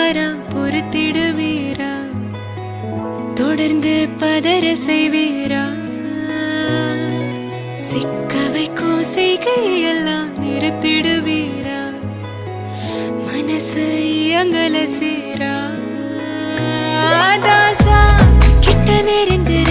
தவறா பொறுத்திடுவீரா? தொடர்ந்து பதற செய்வீரா? சிக்க வைக்கும் செய்கையெல்லாம் நிறுத்திடுவீரா? மனசு இயங்கல சேரா? தாசா கிட்ட நெருங்குற